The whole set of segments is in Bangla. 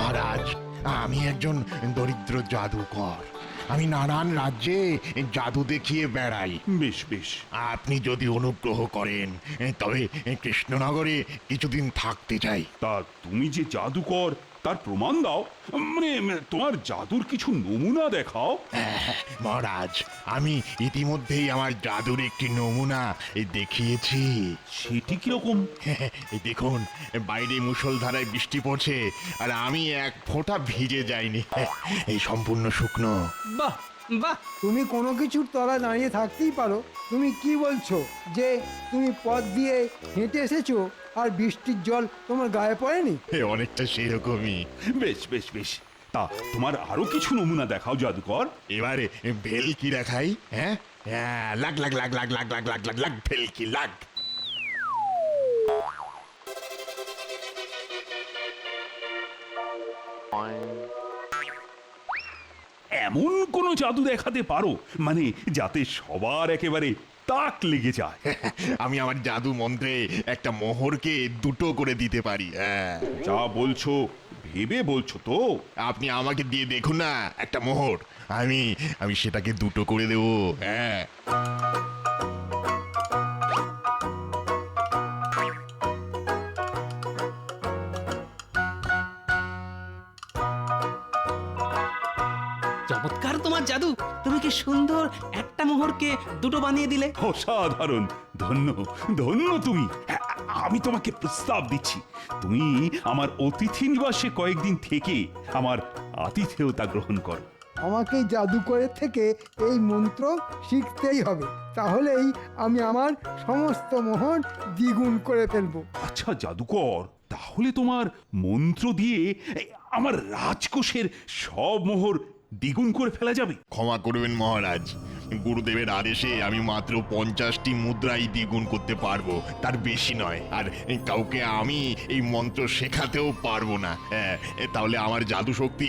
মহারাজ, আমি একজন দরিদ্র জাদুকর। আমি নানান রাজ্যে জাদু দেখিয়ে বেড়াই। বেশ বেশ, আপনি যদি অনুগ্রহ করেন তবে কৃষ্ণনগরে কিছুদিন থাকতে চাই। তা তুমি যে জাদুকর তার প্রমাণ দাও, মানে তোমার জাদুর কিছু নমুনা দেখাও। মহারাজ, আমি ইতিমধ্যেই আমার জাদুর একটি নমুনা দেখিয়েছি। সেটি কিরকম? এই দেখুন, বাইরে মুষলধারায় বৃষ্টি পড়ছে আর আমি এক ফোঁটা ভিজে যাইনি। এই সম্পূর্ণ শুকনো। বাহ বাহ, তুমি কোনো কিছুর তলায় দাঁড়িয়ে থাকতেই পারো। তুমি কি বলছো যে তুমি পথ দিয়ে হেঁটে এসেছো আর বৃষ্টির জল তোমার গায়ে পড়েনি? অনেকটা সেরকমই। বেশ বেশ বেশ, তা তোমার আরো কিছু নমুনা দেখাও জাদুকর। এবারে ভেলকি দেখাই। হ্যাঁ, লাগ লাগ লাগ লাগ লাগ লাগ লাগ লাগ লাগ ভেলকি লাগ। এমন কোন জাদু দেখাতে পারো মানে যাতে সবার একেবারে তাক লেগে যায়? আমি আমার জাদু মন্ত্রে একটা মোহরকে দুটো করে দিতে পারি। হ্যাঁ, যা বলছো ভেবে বলছো তো? আপনি আমাকে দিয়ে দেখুন না একটা মোহর, আমি আমি সেটাকে দুটো করে দেবো। হ্যাঁ, চমৎকার তোমার জাদু। তুমি কি সুন্দর একটা মোহরকে দুটো বানিয়ে দিলে। অসাধারণ, ধন্য ধন্য তুমি। আমি তোমাকে প্রস্তাব দিচ্ছি, তুমি আমার অতিথি নিবাসে কয়েকদিন থেকে আমার আতিথেয়তা গ্রহণ করো। আমাকে জাদুকরের থেকে এই মন্ত্র শিখতেই হবে, তাহলেই আমি আমার সমস্ত মোহর দ্বিগুণ করে ফেলবো। আচ্ছা জাদুকর, তাহলে তোমার মন্ত্র দিয়ে আমার রাজকোষের সব মোহর দ্বিগুণ করে ফেলা যাবে? ক্ষমা করবেন মহারাজ, গুরুদেবের আদেশে আমি মাত্র 50টি মুদ্রাই দ্বিগুণ করতে পারবো, তার বেশি নয়। আর কাউকে আমি এই মন্ত্র শেখাতেও পারবো না। তাহলে আমার জাদু শক্তি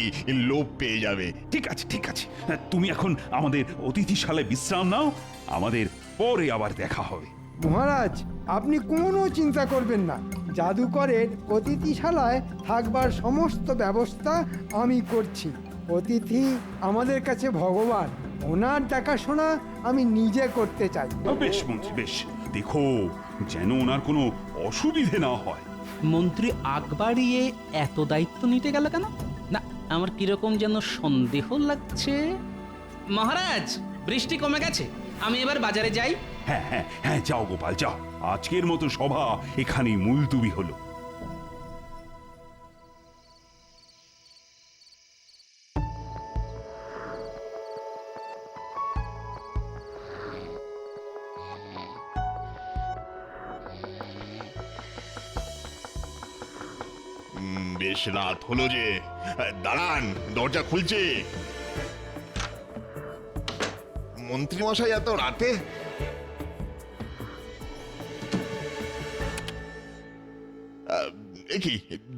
লোপ পেয়ে যাবে। ঠিক আছে ঠিক আছে, তুমি এখন আমাদের অতিথিশালায় বিশ্রাম নাও, আমাদের পরে আবার দেখা হবে। মহারাজ, আপনি কোনো চিন্তা করবেন না। জাদুকরের অতিথিশালায় থাকবার সমস্ত ব্যবস্থা আমি করছি। অতিথি আমাদের কাছে ভগবান, ওনার দেখাশোনা আমি নিজে করতে চাই। বেশ মন্ত্রী বেশ, দেখো যেন ওনার কোনো অসুবিধে না হয়। মন্ত্রী আগ বাড়িয়ে এত দায়িত্ব নিতে গেল কেন? না, আমার কিরকম যেন সন্দেহ লাগছে। মহারাজ, বৃষ্টি কমে গেছে, আমি এবার বাজারে যাই। হ্যাঁ হ্যাঁ হ্যাঁ, যাও গোপাল যাও, আজকের মতো সভা এখানেই মুলতুবি হলো। বেশ রাত হলো যে, দাঁড়ান, দরজা খুলছে। মন্ত্রী মশাই এত রাতে? কি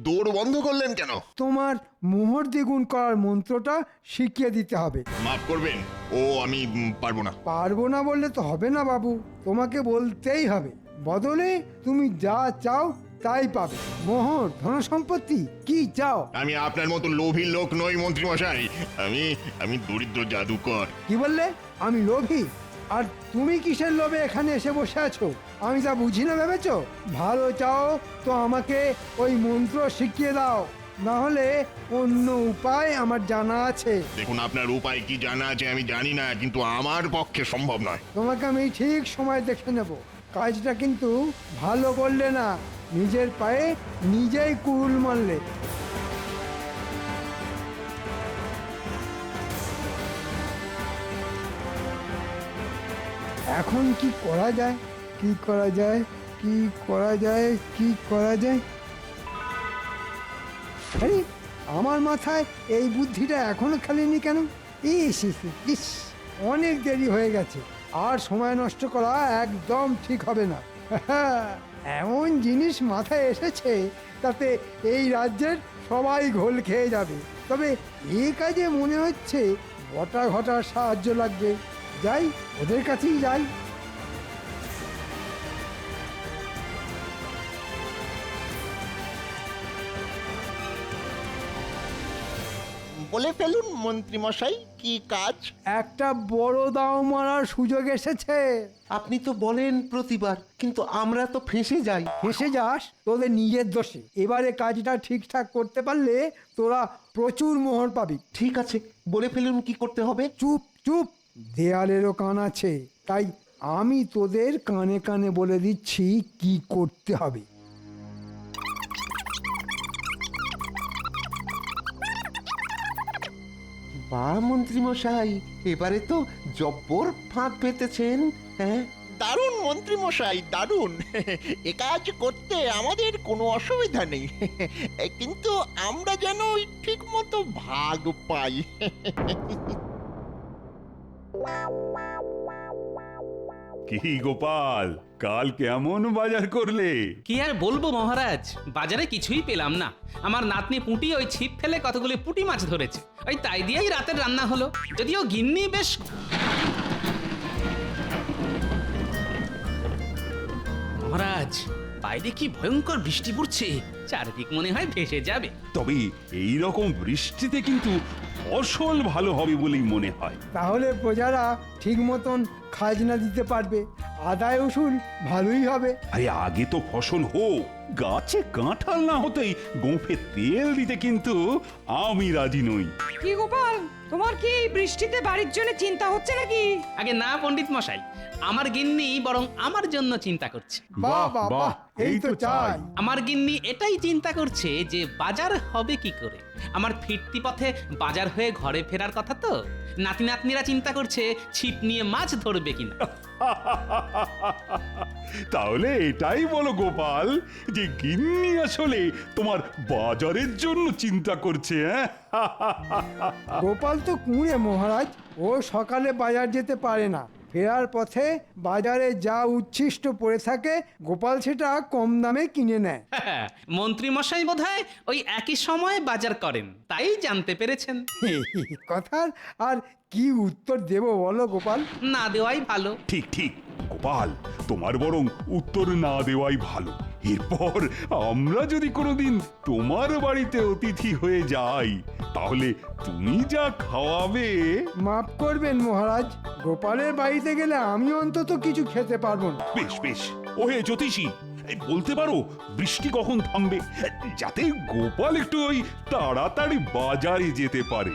দৌড় বন্ধ করলেন কেন? তোমার মোহর দ্বিগুণ করার মন্ত্রটা শিখিয়ে দিতে হবে। মাফ করবেন, ও আমি পারবো না। পারবো না বললে তো হবে না বাবু, তোমাকে বলতেই হবে। বদলে তুমি যা চাও তাই পাবে। মোহর, ধনসম্পত্তি, কি চাও? আমি আপনার মতো লোভী লোক নই মন্ত্রী মশাই, আমি আমি দরিদ্র জাদুকর। কি বললে? আমি লোভী? আর তুমি কিসের লোভে এখানে এসে বসে আছো? আমি তা বুঝি না ভেবেছো? ভালো চাও তো আমাকে ওই মন্ত্র শিখিয়ে দাও, না হলে অন্য উপায় আমার জানা আছে। দেখুন, আপনার উপায় কি জানা আছে আমি জানি না, কিন্তু আমার পক্ষে সম্ভব নয়। তোমাকে আমি ঠিক সময় দেখে নেব। কাজটা কিন্তু ভালো করলে না, নিজের পায়ে নিজেই কুড়ুল মারলে। এখন কি করা যায়? কি করা যায়? কি করা যায়? কি করা যায়? আরে, আমার মাথায় এই বুদ্ধিটা এখনো খেলেনি কেন? ইস ইস ইস, অনেক দেরি হয়ে গেছে। আর সময় নষ্ট করা একদম ঠিক হবে না। এমন জিনিস মাথায় এসেছে তাতে এই রাজ্যের সবাই ঘোল খেয়ে যাবে। তবে এই কাজে মনে হচ্ছে বটা ঘটার সাহায্য লাগবে। যাই, ওদের কাছেই যাই। বলে ফেলুন মন্ত্রী মশাই, কি কাজ? একটা বড় দাও মারার সুযোগ এসেছে। আপনি তো বলেন প্রতিবার, কিন্তু আমরা তো ফেঁসে যাই। ফেসে যাস তোদের নিজের দোষে। এবারে কাজটা ঠিকঠাক করতে পারলে তোরা প্রচুর মোহর পাবি। ঠিক আছে, বলে ফেলুন কি করতে হবে। চুপ চুপ, দেয়ালেরও কান আছে, তাই আমি তোদের কানে কানে বলে দিচ্ছি কি করতে হবে। বা মন্ত্রী মশাই, এবারে তো জব্বর ফাঁদ পেতেছেন। হ্যাঁ, দারুণ মন্ত্রী মশাই, দারুণ। এ কাজ করতে আমাদের কোনো অসুবিধা নেই, কিন্তু আমরা যেন ওই ঠিক মতো ভাগ পাই। কি গোপাল, কাল কেমন বাজার করলে? কি আর বলবো মহারাজ, বাজারে কিছুই পেলাম না। আমার নাতনি পুঁটি ওই ছিপ ফেলে কতগুলি পুঁটি মাছ ধরেছে, ওই তাই দিয়েই রাতের রান্না হলো। যদিও গিন্নি বেশ... মহারাজ, বাইরে কি ভয়ঙ্কর বৃষ্টি পড়ছে, চারদিক মনে হয় ভেসে যাবে। তবে এই রকম বৃষ্টিতে কিন্তু ফসল ভালো হবে বলেই মনে হয়। তাহলে প্রজারা ঠিক মতন খাজনা দিতে পারবে, আদায় উসুল ভালোই হবে। আরে আগে তো ফসল হোক, গাছে কাঁঠাল না হতেই গোঁফে তেল দিতে কিন্তু আমি রাজি নই। কি গোপাল, তোমার কি এই বৃষ্টিতে বাড়ির জন্য চিন্তা হচ্ছে নাকি? আগে না পণ্ডিত মশাই, আমার গিন্নি বরং আমার জন্য চিন্তা করছে। বাহ বাহ বাহ, এই তো চাই। আমার গিন্নি এটাই চিন্তা করছে যে বাজার হবে কি করে। আমার ফিরতি পথে বাজার হয়ে ঘরে ফেরার কথা তো। নাতি নাতনিরা চিন্তা করছে ছিপ নিয়ে মাছ ধরবে কিনা। তাহলে এটাই বলো গোপাল, যে গিন্নি আসলে তোমার বাজারের জন্য চিন্তা করছে। হ্যাঁ, গোপাল তো কুঁড়ে মহারাজ, ও সকালে বাজার যেতে পারে না। ফেরার পথে বাজারে যা উচ্ছিষ্ট পড়ে থাকে গোপাল সেটা কম দামে কিনে নেয়। মন্ত্রী মশাই বোধহয় ওই একই সময় বাজার করেন, তাই জানতে পেরেছেন। কথার আর কি উত্তর দেব বলো গোপাল? না দেওয়াই ভালো। ঠিক ঠিক গোপাল, তোমার বরং উত্তর না দেওয়াই ভালো। এরপর আমরা যদি কোনোদিন তোমার বাড়িতে অতিথি হয়ে যাই, তাহলে তুমি যা খাওয়াবে। মাফ করবেন মহারাজ, গোপালের বাড়িতে গেলে আমি অন্তত কিছু খেতে পারবো না। বেশ বেশ, ওহে জ্যোতিষী, এই বলতে পারো বৃষ্টি কখন থামবে, যাতে গোপাল একটু ওই তাড়াতাড়ি বাজারে যেতে পারে।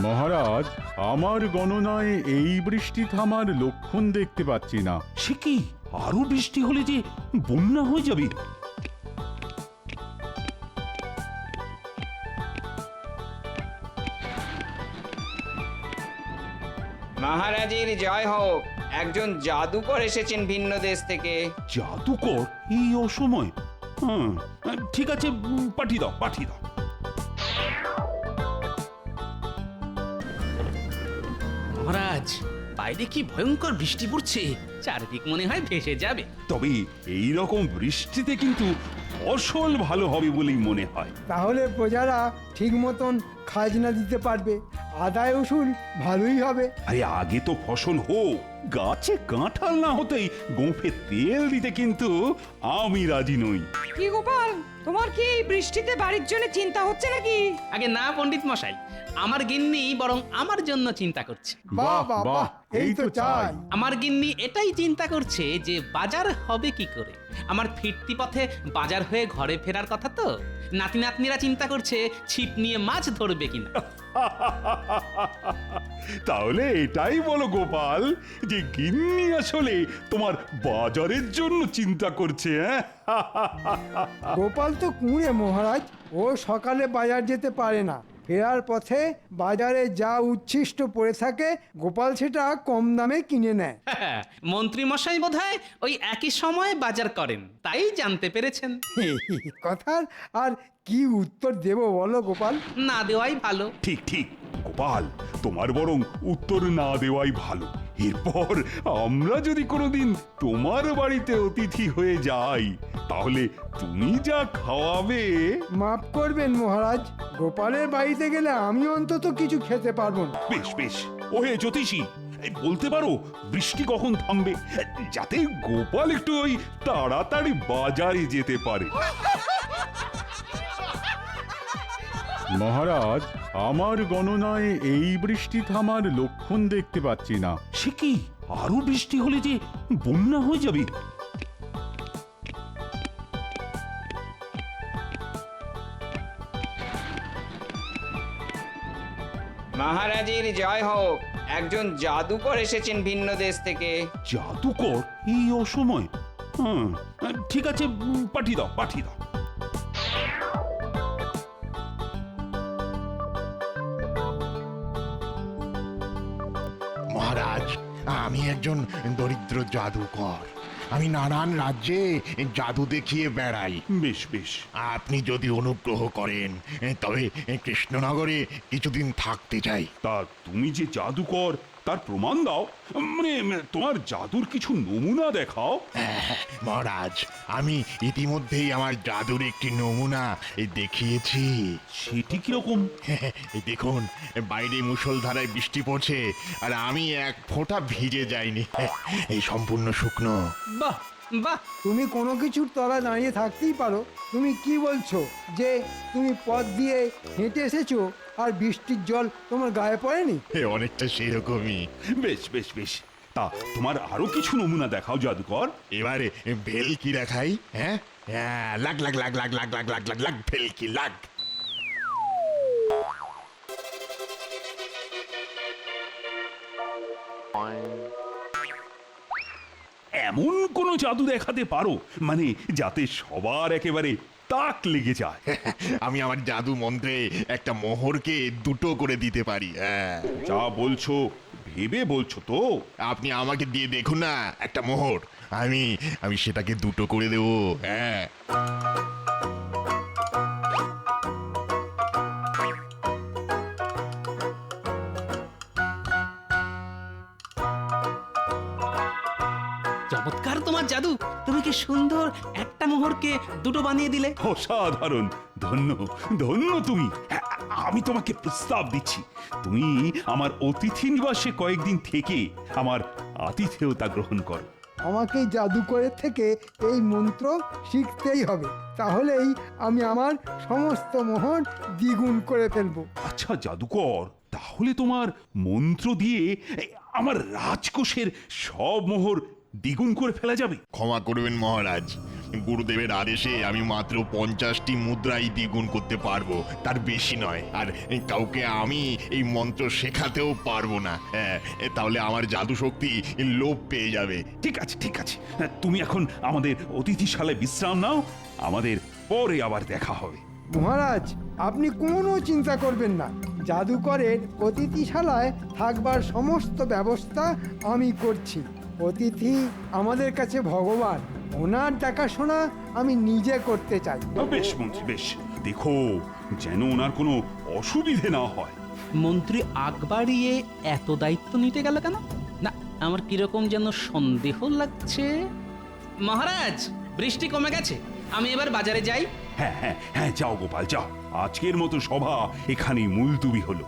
মহারাজ, আমার গণনায় এই বৃষ্টি থামার লক্ষণ দেখতে পাচ্ছি না। সে কি, আরো বৃষ্টি হলে যে বন্যা হয়ে যাবে। মহারাজের জয় হোক। একজন জাদুকর এসেছেন ভিন্ন দেশ থেকে। জাদুকর এই অসময়? হ্যাঁ, ঠিক আছে, পাঠিয়ে দাও পাঠিয়ে দাও। মহারাজ, বাইরে কি ভয়ঙ্কর বৃষ্টি পড়ছে, চারদিক মনে হয় ভেসে যাবে। তবে এই রকম বৃষ্টিতে কিন্তু ফসল ভালো হবে বলেই মনে হয়। তাহলে প্রজারা ঠিক মতন খাজনা দিতে পারবে, আদায় উসুল ভালোই হবে। আরে আগে তো ফসল হোক, গাছে কাঁঠাল না হতেই গোঁফে তেল দিতে কিন্তু আমি রাজি নই। কি গোপাল, তোমার কি এই বৃষ্টিতে বাড়ির জন্য চিন্তা হচ্ছে নাকি? আগে না পণ্ডিত মশাই, আমার গিন্নি বরং আমার জন্য চিন্তা করছে। বাহ বাহ বাহ, এই তো চাই। আমার গিন্নি এটাই চিন্তা করছে যে বাজার হবে কি করে। আমার ফিরতি পথে বাজার হয়ে ঘরে ফেরার কথা তো। নাতি নাতনিরা চিন্তা করছে ছিপ নিয়ে মাছ ধরবে কিনা। তাহলে এটাই বলো গোপাল, যে গিন্নি আসলে তোমার বাজারের জন্য চিন্তা করছে। হ্যাঁ, গোপাল তো কুঁড়ে মহারাজ, ও সকালে বাজার যেতে পারে না। ফেরার পথে বাজারে যা উচ্ছিষ্ট পড়ে থাকে গোপাল সেটা কম দামে কিনে নেয়। মন্ত্রী মশাই বোধহয় ওই একই সময় বাজার করেন, তাই জানতে পেরেছেন। কথার আর কি উত্তর দেব বলো গোপাল? না দেওয়াই ভালো। ঠিক ঠিক গোপাল, তোমার বরং উত্তর না দেওয়াই ভালো। এরপর আমরা যদি কোনোদিন তোমার বাড়িতে অতিথি হয়ে যাই, তাহলে তুমি যা খাওয়াবে। মাফ করবেন মহারাজ, গোপালের বাড়িতে গেলে আমি অন্তত কিছু খেতে পারবো না। বেশ বেশ, ওহে জ্যোতিষী, এই বলতে পারো বৃষ্টি কখন থামবে, যাতে গোপাল একটু ওই তাড়াতাড়ি বাজারে যেতে পারে। মহারাজ, আমার গণনায় এই বৃষ্টি থামার লক্ষণ দেখতে পাচ্ছি না। সে কি, আরো বৃষ্টি হলে যে বন্যা হয়ে যাবে। মহারাজের জয় হোক, একজন জাদুকর এসেছেন ভিন্ন দেশ থেকে। জাদুকর এই অসময়? হ্যাঁ, ঠিক আছে, পাঠিয়ে দাও, পাঠিয়ে দাও। মহারাজ, আমি একজন দরিদ্র জাদুকর। আমি নানান রাজ্যে জাদু দেখিয়ে বেড়াই। বেশ বেশ, আপনি যদি অনুগ্রহ করেন তবে কৃষ্ণনগরে কিছুদিন থাকতে চাই। তা তুমি যে জাদুকর তার প্রমাণ দাও, মানে তোমার জাদুর কিছু নমুনা দেখাও। মহারাজ, আমি ইতিমধ্যেই আমার জাদুর একটি নমুনা দেখিয়েছি। সেটি কিরকম? এই দেখুন, বাইরে মুষলধারায় বৃষ্টি পড়ছে আর আমি এক ফোঁটা ভিজে যাইনি। এই সম্পূর্ণ শুকনো। বাহ বাহ, তুমি কোনো কিছুর তলায় দাঁড়িয়ে থাকতেই পারো। তুমি কি বলছো যে তুমি পথ দিয়ে হেঁটে এসেছো আর বৃষ্টির জল তোমার গায়ে পড়েনি? অনেকটা সেরকমই। বেশ বেশ বেশ, তা তোমার আরো কিছু নমুনা দেখাও জাদুকর। এবারে ভেলকি দেখাই। হ্যাঁ, লাগ লাগ লাগ লাগ লাগ লাগ লাগ লাগ লাগ ভেলকি লাগ। এমন কোন জাদু দেখাতে পারো মানে যাতে সবার একেবারে তাক লেগে যায়? আমি আমার জাদু মন্ত্রে একটা মোহরকে দুটো করে দিতে পারি। হ্যাঁ, যা বলছো ভেবে বলছো তো? আপনি আমাকে দিয়ে দেখুন না একটা মোহর, আমি আমি সেটাকে দুটো করে দেবো। হ্যাঁ, চমৎকার তোমার জাদু। তুমি কি সুন্দর একটা মোহরকে দুটো বানিয়ে দিলে। অসাধারণ, ধন্য ধন্য তুমি। আমি তোমাকে প্রস্তাব দিচ্ছি, তুমি আমার অতিথি নিবাসে কয়েকদিন থেকে আমার আতিথেয়তা গ্রহণ করো। আমাকে জাদুকরের থেকে এই মন্ত্র শিখতেই হবে, তাহলেই আমি আমার সমস্ত মোহর দ্বিগুণ করে ফেলবো। আচ্ছা জাদুকর, তাহলে তোমার মন্ত্র দিয়ে আমার রাজকোষের সব মোহর দ্বিগুণ করে ফেলা যাবে? ক্ষমা করবেন মহারাজ, গুরুদেবের আদেশে আমি মাত্র 50টি মুদ্রাই দ্বিগুণ করতে পারবো, তার বেশি নয়। আর কাউকে আমি এই মন্ত্র শেখাতেও পারবো না। তাহলে আমার জাদু শক্তি লোপ পেয়ে যাবে। ঠিক আছে ঠিক আছে, তুমি এখন আমাদের অতিথিশালায় বিশ্রাম নাও, আমাদের পরে আবার দেখা হবে। মহারাজ, আপনি কোনো চিন্তা করবেন না। জাদুকরের অতিথিশালায় থাকবার সমস্ত ব্যবস্থা আমি করছি। অতিথি আমাদের কাছে ভগবান, ওনার দেখাশোনা আমি নিজে করতে চাই। বেশ মন্ত্রী, বেশ, দেখো যেন ওনার কোনো অসুবিধে না হয়। মন্ত্রী আগ বাড়িয়ে এত দায়িত্ব নিতে গেল কেন? না, আমার কিরকম যেন সন্দেহ লাগছে। মহারাজ, বৃষ্টি কমে গেছে, আমি এবার বাজারে যাই। হ্যাঁ হ্যাঁ হ্যাঁ, যাও গোপাল যাও, আজকের মতো সভা এখানেই মুলতুবি হলো।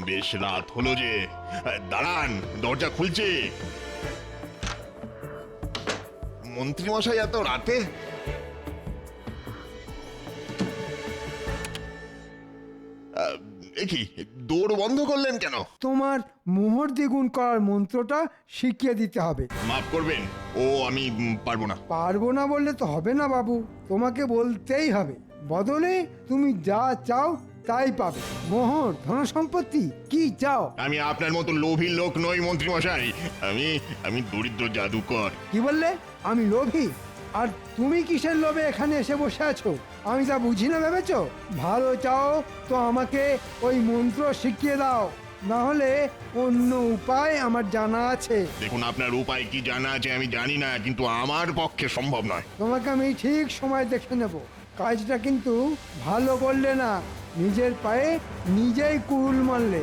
বেশ রাত হলো যে, দাঁড়ান, দরজা খুলছে। মন্ত্রী মশাই এত রাতে? কি দৌড় বন্ধ করলেন কেন? তোমার মোহর দ্বিগুণ করার মন্ত্রটা শিখিয়ে দিতে হবে। মাফ করবেন, ও আমি পারবো না। পারবো না বললে তো হবে না বাবু, তোমাকে বলতেই হবে। বদলে তুমি যা চাও তাই পাবে। মোহর, ধনসম্পত্তি, কি চাও? আমি আপনার মতো লোভী লোক নই মন্ত্রী মশাই, আমি দরিদ্র জাদুকর। কি বললে? আমি লোভী? আর তুমি কিসের লোভে এখানে এসে বসে আছো? আমি তা বুঝি না ভেবেছো? ভালো চাও তো আমাকে ওই মন্ত্র শিখিয়ে দাও, না হলে অন্য উপায় আমার জানা আছে। দেখুন, আপনার উপায় কি জানা আছে আমি জানি না, কিন্তু আমার পক্ষে সম্ভব নয়। তোমাকে আমি ঠিক সময় দেখে নেব। কাজটা কিন্তু ভালো করলে না, নিজের পায়ে নিজেই কুড়ুল মারলে।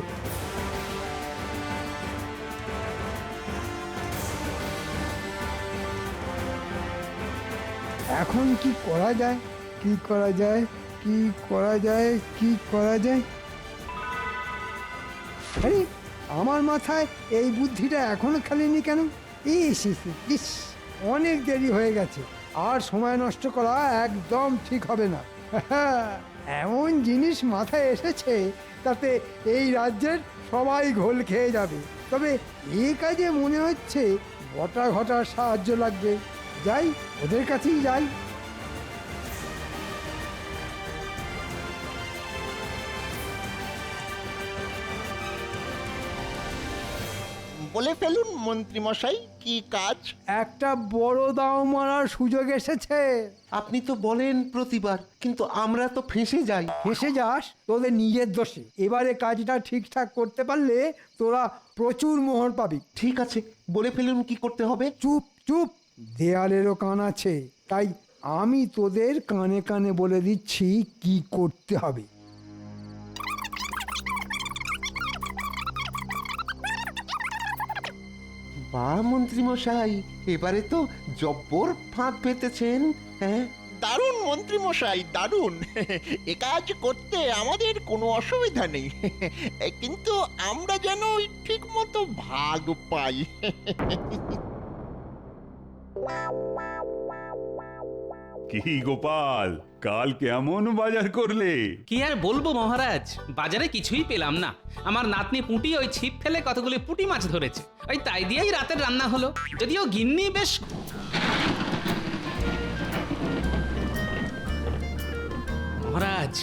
এখন কি করা যায়, কি করা যায়? কি করা যায়, কি করা যায়? আরে আমার মাথায় এই বুদ্ধিটা এখনো খেলেনি কেন? ইস ইস ইস, অনেক দেরি হয়ে গেছে, আর সময় নষ্ট করা একদম ঠিক হবে না। এমন জিনিস মাথায় এসেছে তাতে এই রাজ্যের সবাই ঘোল খেয়ে যাবে। তবে এই কাজে মনে হচ্ছে বটা ঘটার সাহায্য লাগবে। যাই, ওদের কাছেই যাই। বলে ফেলুন মন্ত্রী মশাই, কি কাজ? একটা বড় দাও মারার সুযোগ এসেছে। আপনি তো বলেন প্রতিবার, কিন্তু আমরা তো ফেঁসে যাই। ফেসে যাস তোদের নিজের দোষে। এবারে কাজটা ঠিকঠাক করতে পারলে তোরা প্রচুর মোহর পাবি। ঠিক আছে, বলে ফেলুন কি করতে হবে। চুপ চুপ, দেয়ালেরও কান আছে, তাই আমি তোদের কানে কানে বলে দিচ্ছি কি করতে হবে। বা মন্ত্রী মশাই, এবারে তো জব্বর ফাঁদ পেতেছেন। হ্যাঁ, দারুণ মন্ত্রী মশাই, দারুণ। এ কাজ করতে আমাদের কোনো অসুবিধা নেই, কিন্তু আমরা যেন ওই ঠিক মতো ভাগ পাই। কি গোপাল, কাল কেমন বাজার করলে? কি আর বলবো মহারাজ, বাজারে কিছুই পেলাম না। আমার নাতনি পুঁটি ওই ছিপ ফেলে কতগুলি পুঁটি মাছ ধরেছে, ওই তাই দিয়েই রাতের রান্না হলো। যদিও গিন্নি বেশ... মহারাজ,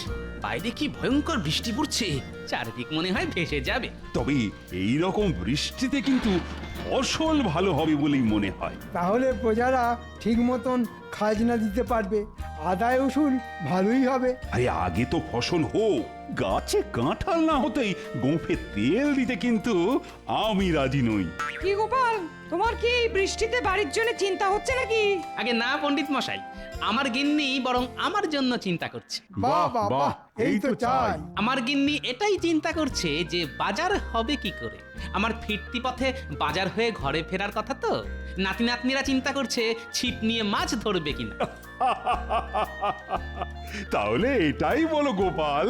বাইরে কি ভয়ঙ্কর বৃষ্টি পড়ছে, চারিদিক মনে হয় ভেসে যাবে। তবে এই রকম বৃষ্টিতে কিন্তু ফসল ভালো হবে বলেই মনে হয়। তাহলে প্রজারা ঠিক মতন খাজনা দিতে পারবে, আদায় উসুল ভালোই হবে। আরে আগে তো ফসল হোক, গাছে কাঁঠাল না হতেই গোঁফে তেল দিতে কিন্তু আমি রাজি নই। কি গোপাল, তোমার কি এই বৃষ্টিতে বাড়ির জন্য চিন্তা হচ্ছে নাকি? আগে না পণ্ডিত মশাই, আমার গিন্নি বরং আমার জন্য চিন্তা করছে। বাহ বাহ বাহ, এই তো চাই। আমার গিন্নি এটাই চিন্তা করছে যে বাজার হবে কি করে। আমার ফিরতি পথে বাজার হয়ে ঘরে ফেরার কথা তো। নাতি নাতনিরা চিন্তা করছে ছিপ নিয়ে মাছ ধরবে কিনা। তাহলে এটাই বলো গোপাল,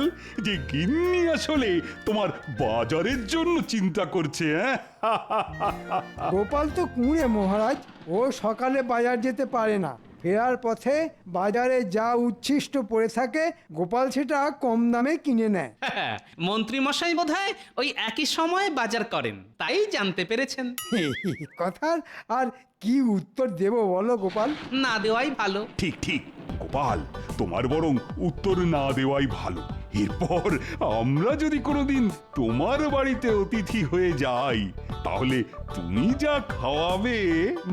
যে গিন্নি আসলে তোমার বাজারের জন্য চিন্তা করছে। হ্যাঁ, গোপাল তো কুঁড়ে মহারাজ, ও সকালে বাজার যেতে পারে না। ফেরার পথে বাজারে যা উচ্ছিষ্ট পড়ে থাকে গোপাল সেটা কম দামে কিনে নেয়। মন্ত্রী মশাই বোধহয় ওই একই সময় বাজার করেন, তাই জানতে পেরেছেন। কথার আর কি উত্তর দেব বলো গোপাল? না দেওয়াই ভালো। ঠিক ঠিক গোপাল, তোমার বরং উত্তর না দেওয়াই ভালো। এরপর আমরা যদি কোনোদিন তোমার বাড়িতে অতিথি হয়ে যাই, তাহলে তুমি যা খাওয়াবে।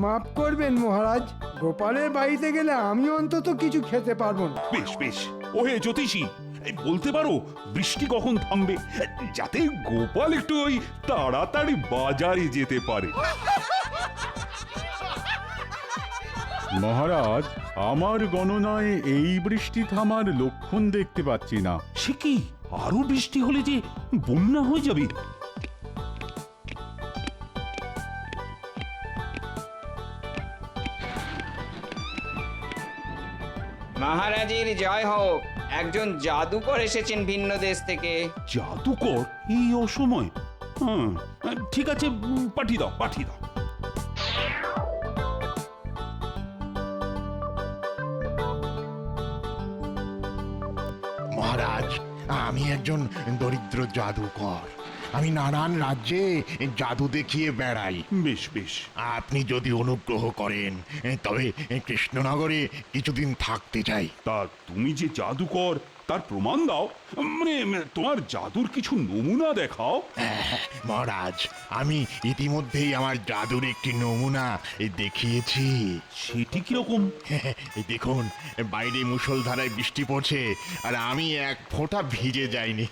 মাফ করবেন মহারাজ, গোপালের বাড়িতে গেলে আমি অন্তত কিছু খেতে পারবো না। বেশ বেশ, ওহে জ্যোতিষী, এই বলতে পারো বৃষ্টি কখন থামবে, যাতে গোপাল একটু ওই তাড়াতাড়ি বাজারে যেতে পারে। মহারাজ, আমার গণনায় এই বৃষ্টি থামার লক্ষণ দেখতে পাচ্ছি না। সে কি, আরো বৃষ্টি হলে যে বন্যা হয়ে যাবে। মহারাজের জয় হোক, একজন জাদুকর এসেছেন ভিন্ন দেশ থেকে। জাদুকর এই অসময়? হ্যাঁ, ঠিক আছে, পাঠিয়ে দাও, পাঠিয়ে দাও। মহারাজ, আমি একজন দরিদ্র জাদুকর। আমি নানান রাজ্যে জাদু দেখিয়ে বেড়াই। বেশ বেশ, আপনি যদি অনুগ্রহ করেন তবে কৃষ্ণনগরে কিছুদিন থাকতে চাই। তা তুমি যে জাদুকর তার প্রমাণ দাও, মানে তোমার জাদুর কিছু নমুনা দেখাও। মহারাজ, আমি ইতিমধ্যেই আমার জাদুর একটি নমুনা দেখিয়েছি। সেটি কিরকম? এই দেখুন, বাইরে মুষলধারায় বৃষ্টি পড়ছে আর আমি এক ফোঁটা ভিজে যাইনি।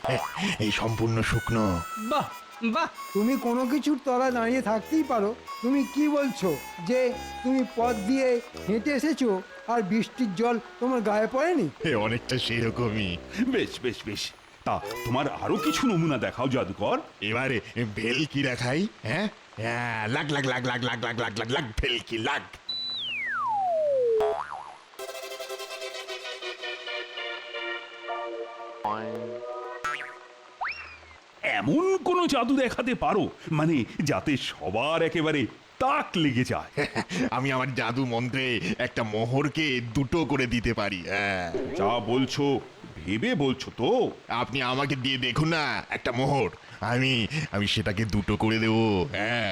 এই সম্পূর্ণ শুকনো। বাহ বাহ, তুমি কোনো কিছুর তলায় দাঁড়িয়ে থাকতেই পারো। তুমি কি বলছো যে তুমি পথ দিয়ে হেঁটে এসেছো আর বৃষ্টির জল তোমার গায়ে পড়েনি? অনেকটা সেরকমই। বেশ বেশ বেশ, তা তোমার আরো কিছু নমুনা দেখাও জাদুকর। এবারে ভেলকি দেখাই। হ্যাঁ, লাগ লাগ লাগ লাগ লাগ লাগ লাগ লাগ লাগ ভেলকি লাগ। এমন কোনো জাদু দেখাতে পারো মানে যাতে সবার একেবারে তাক লেগে যায়। আমি আমার জাদু মন্ত্রে একটা মোহরকে দুটো করে দিতে পারি। হ্যাঁ, যা বলছো ভেবে বলছো তো? আপনি আমাকে দিয়ে দেখুন না একটা মোহর, আমি আমি সেটাকে দুটো করে দেবো। হ্যাঁ,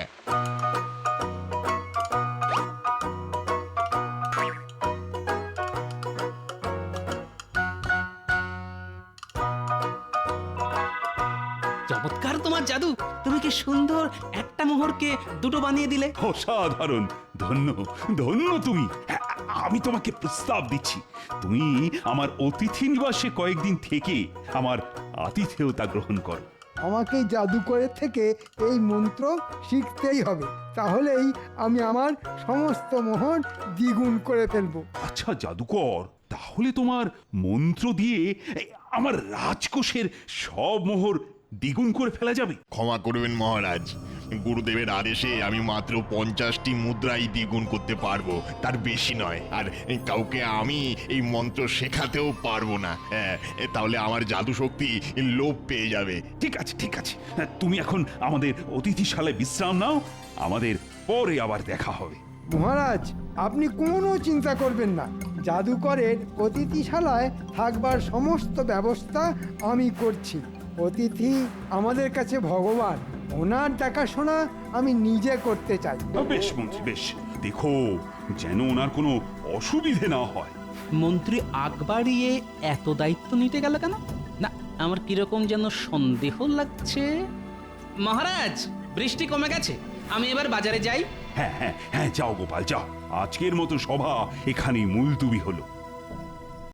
চমৎকার তোমার জাদু, তুমি কি সুন্দর একটা মোহরকে দুটো বানিয়ে দিলে। অসাধারণ, ধন্য ধন্য তুমি। আমি তোমাকে প্রস্তাব দিচ্ছি, তুমি আমার অতিথি নিবাসে কয়েকদিন থেকে আমার আতিথেয়তা গ্রহণ করো। আমাকে এই জাদুকরের থেকে এই মন্ত্র শিখতেই হবে, তাহলেই আমি আমার সমস্ত মোহর দ্বিগুণ করে ফেলবো। আচ্ছা জাদুকর, তাহলে তোমার মন্ত্র দিয়ে আমার রাজকোষের সব মোহর দ্বিগুণ করে ফেলা যাবে? ক্ষমা করবেন মহারাজ, গুরুদেবের আদেশে আমি মাত্র 50টি মুদ্রাই দ্বিগুণ করতে পারবো, তার বেশি নয়। আর কাউকে আমি এই মন্ত্র শেখাতেও পারবো না। তাহলে আমার জাদু শক্তি লোপ পেয়ে যাবে। ঠিক আছে ঠিক আছে, তুমি এখন আমাদের অতিথিশালায় বিশ্রাম নাও, আমাদের পরে আবার দেখা হবে। মহারাজ, আপনি কোনো চিন্তা করবেন না, জাদুকরের অতিথিশালায় থাকবার সমস্ত ব্যবস্থা আমি করছি। অতিথি আমাদের কাছে ভগবান, ওনার দেখাশোনা আমি নিজে করতে চাই। বেশ মন্ত্রী বেশ, দেখো যেন ওনার কোনো অসুবিধে না হয়। মন্ত্রী আগ বাড়িয়ে এত দায়িত্ব নিতে গেল কেন? না, আমার কিরকম যেন সন্দেহ লাগছে। মহারাজ, বৃষ্টি কমে গেছে, আমি এবার বাজারে যাই। হ্যাঁ হ্যাঁ হ্যাঁ, যাও গোপাল যাও, আজকের মতো সভা এখানেই মুলতুবি হলো।